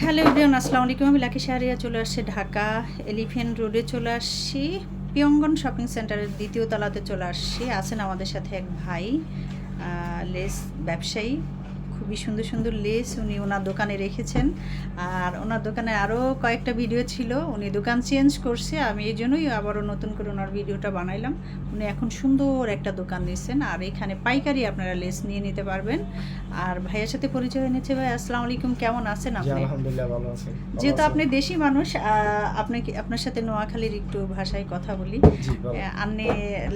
Hello everyone, আসসালামু আলাইকুম। আমি লাকি শাহরিয়া চলে আসছি ঢাকা এলিফ্যান্ট রোডে চলে আসছি, পিয়ঙ্গন শপিং সেন্টারের দ্বিতীয় তলাতে চলে আসছি। আছেন আমাদের সাথে এক ভাই, লেস ব্যবসায়ী। খুবই সুন্দর সুন্দর লেস উনি ওনার দোকানে রেখেছেন। আর ওনার দোকানে আরও কয়েকটা ভিডিও ছিল, উনি দোকান চেঞ্জ করছে। আমি এই জন্যই আবারও নতুন করে ওনার ভিডিওটা বানাইলাম। উনি এখন সুন্দর একটা দোকান দিয়েছেন, আর এখানে পাইকারি আপনারা লেস নিয়ে নিতে পারবেন। আর ভাইয়ের সাথে পরিচয় এনেছে। ভাই আসসালামু আলাইকুম, কেমন আছেন আপনি? আলহামদুলিল্লাহ ভালো আছি। যেহেতু আপনি দেশি মানুষ, আপনার সাথে নোয়াখালীর একটু ভাষায় কথা বলি। জি বলো। আপনি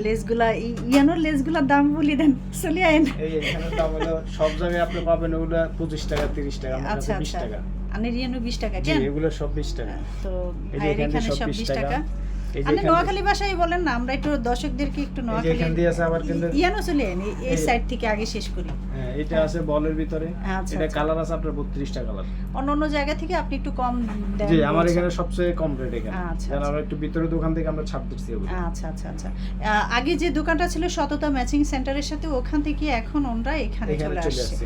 লেসগুলা ইয়ানোর লেসগুলার দাম বলি দেন, চলে আইন। এই এখানে দাম হলো সব জায়গায় আপনি পাবেন ওগুলো 25 টাকা 30 টাকা, আমার কাছে আচ্ছা 20 আচ্ছা, টাকা। আপনি ইয়ানো 20 টাকা জি কেন? এগুলো সব 20 টাকা। তো এই যে ভাইয়ের এখানে এখানে সব সব 20 20 টাকা। টাকা। এই যে আপনি এখানে নোয়াখালী ভাষায় বলেন না, আমরা একটু দর্শকদেরকে একটু এই যে নোয়াখালী এখান দিয়ে আছে আবার কিন্তু ইয়ানো চলে আইন। এই এই- সাইড থেকে আগে শেষ করি। হ্যাঁ এটা আছে বলের ভিতরে। আচ্ছা, এটা আচ্ছা। কালার আছে আপনার 32 টা কালার। অন্য অন্য জায়গা থেকে আপনি একটু কম দেন জি আমার বলছেন। এখানে সবচেয়ে কম রেট এখানে। আচ্ছা, কারণ আচ্ছা। আমরা একটু ভিতরে দোকান থেকে আমরা ছাড় দিচ্ছি ওগুলো। আচ্ছা আচ্ছা আচ্ছা। আগে যে দোকানটা ছিল সততা ম্যাচিং সেন্টারের সাথে, ওখান থেকে এখন ওনরা এখানে এখানে চলে চলে আসছে। আসছে।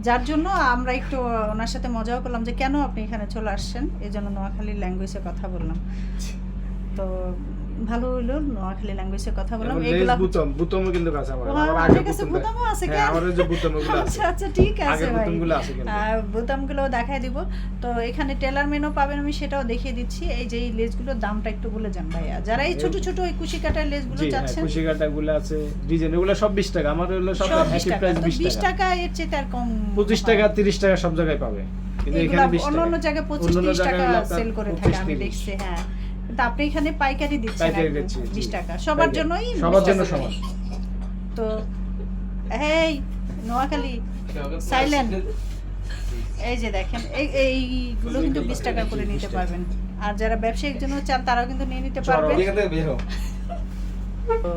যার জন্য আমরা একটু ওনার সাথে মজাও করলাম যে কেন আপনি এখানে চলে আসছেন, এই জন্য নোয়াখালী ল্যাঙ্গুয়েজে কথা বললাম। তো ভালো হইলো, নোয়াখালী ল্যাঙ্গুয়েজে কথা বললাম। এবং এইগুলা লেস বুতমও কিন্তু কাছে আমার। ও, আমার আপনার আগে কাছে বুতমটা- বোতামও আছে হ্যাঁ কেন? আমার ওই যে বুতমগুলো আছে। আচ্ছা আচ্ছা, ঠিক আছে আগের ভাই। বুতমগুলো আছে কিন্তু। বোতামগুলো দেখাই দিব। তো এখানে টেলার মেনও পাবেন, আমি সেটাও দেখিয়ে দিচ্ছি। এই যে এই লেসগুলোর দামটা একটু বলে যান ভাইয়া, যারা এই ছোট ছোট ওই কুশি কাটার লেসগুলো জি হ্যাঁ চাচ্ছেন। কুশি কাটাগুলো আছে, ডিজাইন এগুলো সব 20 টাকা। আমার হলো সব সব 20 একই টাকা। প্রাইস তো 20 20 টাকা। টাকা এর চেয়ে তার কম 25 টাকা 30 টাকা সব জায়গায় পাবে, কিন্তু এগুলা এখানে 20 অন্য অন্য টাকা। জায়গায় 25 অন্যান্য 30 টাকা জায়গায় হলো আপনার সেল করে 25, থাকে, আমি 30 দেখছি। হ্যাঁ, কিন্তু আপনি এখানে পাইকারি দিচ্ছেন পাইকারি একদম দিচ্ছি, জি। 20 টাকা সবার পাইকারি। জন্যই। সবার 20 জন্য টাকা সমান। করে। তো এই নোয়াখালী সাইলেন্ট, এই যে দেখেন এইগুলো কিন্তু 20 টাকা করে নিতে পারবেন। আর যারা ব্যবসায়িক জন্য চান তারাও কিন্তু নিয়ে নিতে পারবেন। তো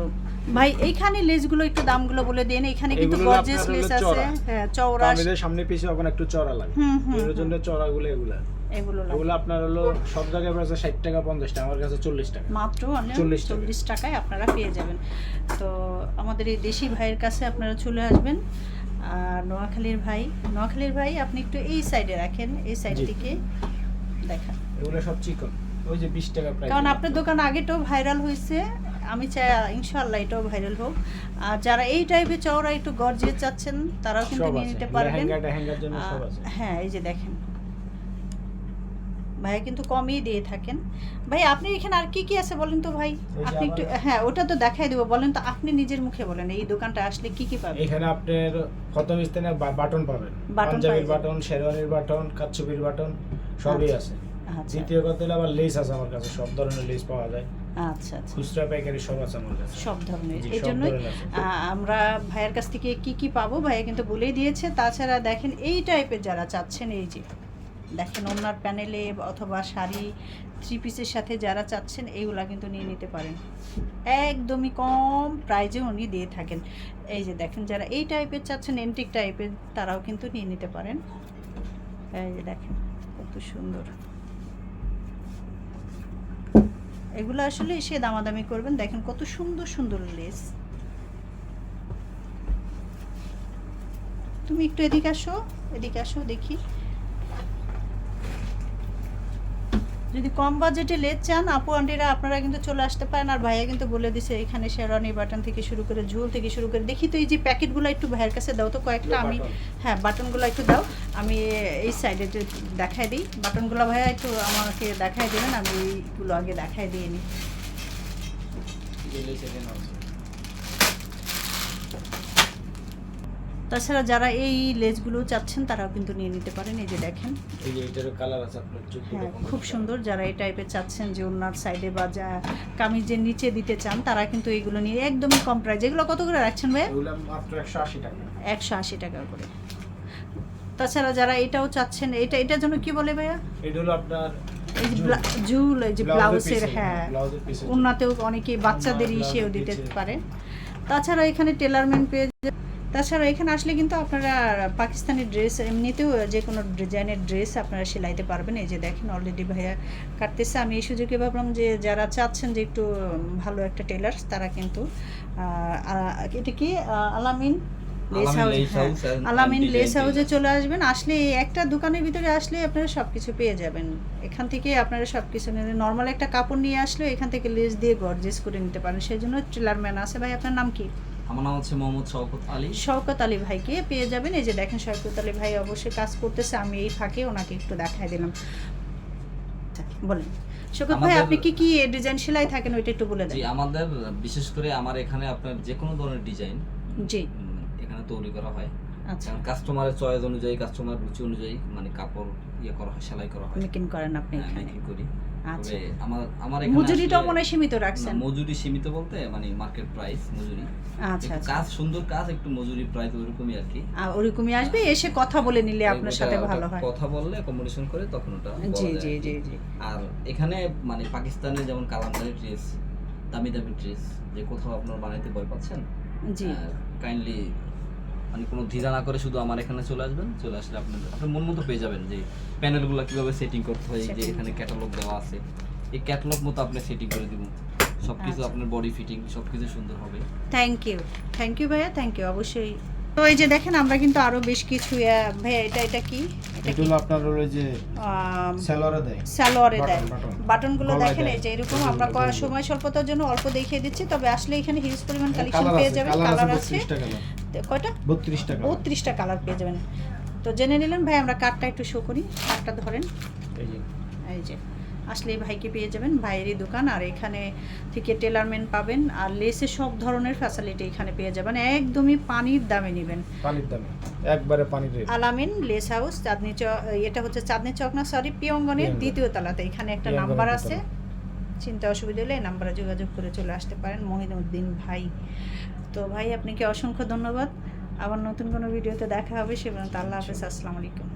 ভাই এইখানে লেসগুলো একটু দামগুলো বলে দেন। এখানে কিন্তু এগুলো গর্জিয়াস আপনার লেস হলো আছে, চওড়া। হ্যাঁ চওড়া। আমাদের সামনে পিছে ওখানে একটু চড়া লাগে। এর জন্য চড়াগুলো এগুলা। এগুলো লাগে। এগুলো আপনার হলো সব জায়গায় আছে 60 টাকা 50 টাকা, আমার কাছে 40 টাকা। মাত্র 40 টাকায় আপনারা পেয়ে যাবেন। তো আমাদের এই দেশি ভাইয়ের কাছে আপনারা চলে আসবেন। আর নোয়াখালীর ভাই আপনি একটু এই সাইডে রাখেন, এই সাইড জি। থেকে দেখান। এগুলো সব চিকন, ওই যে 20 টাকা প্রাইস। কারণ আপনার দোকান আগেটাও ভাইরাল হয়েছে, আমি চাই ইনশাআল্লাহ এটাও ভাইরাল হোক। আর যারা এই টাইপের চওড়া একটু গর্জিয়ে চাচ্ছেন তারাও কিন্তু সব নিয়ে আছে, নিতে পারবেন। লেহেঙ্গার জন্য সব আছে। হ্যাঁ এই যে দেখেন, ভাইয়া কিন্তু কমই দিয়ে থাকেন। ভাই আপনি এখানে আর কি কি আছে বলেন তো ভাই? যে আপনি একটু, আমার- হ্যাঁ ওটা তো দেখাই দেবো, বলেন তো আপনি নিজের মুখে বলেন এই দোকানটা আসলে কি কি পাবেন। এখানে আপনার প্রথম স্থানে বাটন পাবেন, বাটন পাঞ্জাবির পাই বাটন, শেরওয়ানির বাটন, কাচ্চুপির বাটন সবই আচ্ছা। আছে। আচ্ছা দ্বিতীয় কথা হলো আবার লেস আছে আমার কাছে, সব ধরনের লেস পাওয়া যায়। আচ্ছা আচ্ছা, খুচরা পাইকারি সব আছে আমার কাছে। সব ধরনের। জি, এই সব জন্যই ধরনের আছে। আমরা ভাইয়ের কাছ থেকে কি কি পাবো ভাইয়া কিন্তু বলেই দিয়েছে। তাছাড়া দেখেন এই টাইপের যারা চাচ্ছেন, এই যে দেখেন ওনার প্যানেলে অথবা শাড়ি 3 পিসের সাথে যারা চাচ্ছেন এইগুলা কিন্তু নিয়ে নিতে পারেন। একদমই কম প্রাইজে উনি দিয়ে থাকেন। এই যে দেখেন যারা এই টাইপের চাচ্ছেন, এন্টিক টাইপের, তারাও কিন্তু নিয়ে নিতে পারেন। এই যে দেখেন কত সুন্দর। এগুলো আসলে এসে দামাদামি করবেন। দেখেন কত সুন্দর সুন্দর লেস। তুমি একটু এদিকে আসো দেখি। যদি কম বাজেটে লেস চান আপু আন্টিরা আপনারা কিন্তু চলে আসতে পারেন। আর ভাইয়া কিন্তু বলে দিছে এখানে শেরওয়ানি বাটন থেকে শুরু করে ঝুল থেকে শুরু করে। দেখি তো এই যে প্যাকেটগুলো একটু ভাইয়ের কাছে দাও তো কয়েকটা। আমি হ্যাঁ বাটনগুলো একটু দাও, আমি এই সাইডে দেখাই দিই। বাটনগুলো ভাইয়া একটু আমাকে দেখাই দেবেন, আমি এইগুলো আগে দেখাই দিয়ে নিই। তাছাড়া যারা এই লেসগুলো চাচ্ছেন তারাও কিন্তু নিয়ে নিতে পারেন। এই যে দেখেন, এই যে এটার কালার আছে আপনার হ্যাঁ খুব সুন্দর। যারা এই টাইপের চাচ্ছেন যে ওনার সাইডে বা যা কামিজের নিচে দিতে চান তারা কিন্তু এগুলো নিয়ে একদমই কম প্রাইস। এগুলো কত করে রাখছেন ভাইয়া? এগুলো মাত্র 180 টাকা। 180 টাকা করে। তাছাড়া যারা এটাও চাচ্ছেন, এটার জন্য কি বলে ভাইয়া? এটা হলো আপনার এই যে ঝুল, এই যে ব্লাউজের, হ্যাঁ ব্লাউজের পিছে ওনাতেও অনেকে বাচ্চাদের ইসেও দিতে পারে। তাছাড়া এখানে টেলারমেন্ট পেয়ে তাছাড়া এখানে আসলে কিন্তু আপনারা পাকিস্তানি ড্রেস এমনিতেও যে কোনো ডিজাইনের ড্রেস আপনারা সেলাইতে পারবেন। এই যে দেখেন অলরেডি ভাইয়া কাটতেছে। আমি এই সুযোগে ভাবলাম যে যারা চাচ্ছেন যে একটু ভালো একটা টেলার তারা কিন্তু এটা কি আলামিন লেস আলামিন হাউস, লেস হ্যাঁ, হাউস and আলামিন design লেস হাউসে tailor। চলে আসবেন। আসলে এই একটা দোকানের ভিতরে আসলে আপনারা সব কিছু পেয়ে যাবেন। এখান থেকে আপনারা সব কিছু নর্মাল একটা কাপড় নিয়ে আসলে এখান থেকে লেস দিয়ে গর্জেস করে নিতে পারেন। সেই জন্য টেলারম্যান আছে। ভাই আপনার নাম কি? আমার নাম হচ্ছে মোহাম্মদ শওকত আলী। শওকত আলী ভাইকে পেয়ে যাবেন। এই যে দেখেন শওকত আলী ভাই অবশ্যই কাজ করতেছে, আমি এই ফাঁকে ওনাকে একটু দেখাই দিলাম। আচ্ছা, বলেন শওকত ভাই, আমাদের- আপনি কি কি ডিজাইন সেলাই থাকেন ওইটা একটু বলে দেন। জি, আমাদের বিশেষ করে আমার এখানে আপনার যে কোনো ধরনের ডিজাইন জি, এখানে তৈরি করা হয়। আচ্ছা, কারণ কাস্টমারের চয়েস অনুযায়ী, কাস্টমার রুচি অনুযায়ী মানে কাপড় ইয়ে করা হয়, সেলাই করা হয়। মেকিং করেন আপনি হ্যাঁ, এখানে। making করি। আচ্ছা, তবে আমার এখানে মজুরিটাও আসলে- মনে হয় সীমিত না, রাখছেন। মজুরি সীমিত বলতে মানে মার্কেট প্রাইস মজুরি। আচ্ছা, একটু আচ্ছা, কাজ সুন্দর কাজ, একটু মজুরি প্রাইস ওরকমই আর কি। ওরকমই আসবে, এসে কথা বলে নিলে আপনার সাথে ওটা ভালো হয়। কথা বললে কম্পিটিশন করে তখন ওটা বলা জি যায় জি আর কি। জি জি, আর এখানে মানে পাকিস্তানের যেমন কালামদারি ড্রেস, দামি দামি ড্রেস যে কোথাও আপনার বানাইতে ভয় পাচ্ছেন, জি, কাইন্ডলি মানে কোনো দ্বিধা না করে শুধু আমার এখানে চলে আসবেন। চলে আসলে আপনার মন মতো পেয়ে যাবেন যে প্যানেলগুলো কিভাবে সেটিং করতে হয়। এই যে Setting। এখানে ক্যাটালগ দেওয়া আছে, এই ক্যাটালগ মতো আপনি সেটিং করে দিব। সবকিছু আচ্ছা। আপনার বডি ফিটিং সবকিছু সুন্দর হবে। থ্যাংক ইউ ভাইয়া, থ্যাংক ইউ অবশ্যই। তো এই যে দেখেন আমরা কিন্তু আরো বেশ কিছু ভাইয়া এটা কি, এটা হলো আপনার হলো যে সেলরে দেয়, সালোয়ারে দেয় বাটন। বাটনগুলো গলায় দেখেন দেয়। এই যে এরকম। এই যে আমরা এরকম। সময় স্বল্পতার জন্য অল্প দেখিয়ে দিচ্ছি, তবে আসলে এখানে হিউজ পরিমাণ কালেকশন কালার পেয়ে আছে, যাবেন। কালার কালার আছে আছে 32টা কালার, কয়টা? 32টা কালার। 32টা কালার পেয়ে যাবেন। তো জেনে নিলেন ভাই, আমরা কার্ডটা একটু শো করি। কার্ডটা ধরেন, এই যে এই যে আসলে এই ভাইকে পেয়ে যাবেন, ভাইয়েরই দোকান। আর এখানে থেকে টেলারমেন্ট পাবেন, আর লেসে সব ধরনের ফ্যাসিলিটি এখানে পেয়ে যাবেন। একদমই পানির দামে নেবেন। পানির দামে একবারে পানির রেট। আলামিন লেস হাউস, চাঁদনি চক, এটা হচ্ছে চাঁদনি চক না, সরি, পিয়ঙ্গনের পিয়ঙ্গন। 2য় তলাতে। এখানে একটা পিয়ঙ্গনের নাম্বার দোতলা। আছে, চিন্তা অসুবিধা হলে এই নাম্বারে যোগাযোগ করে চলে আসতে পারেন। মহিনুদ্দিন ভাই। তো ভাই আপনাকে অসংখ্য ধন্যবাদ। আবার নতুন কোনো ভিডিওতে দেখা হবে। সে পর্যন্ত আল্লাহ হাফেজ, আসসালামু আলাইকুম।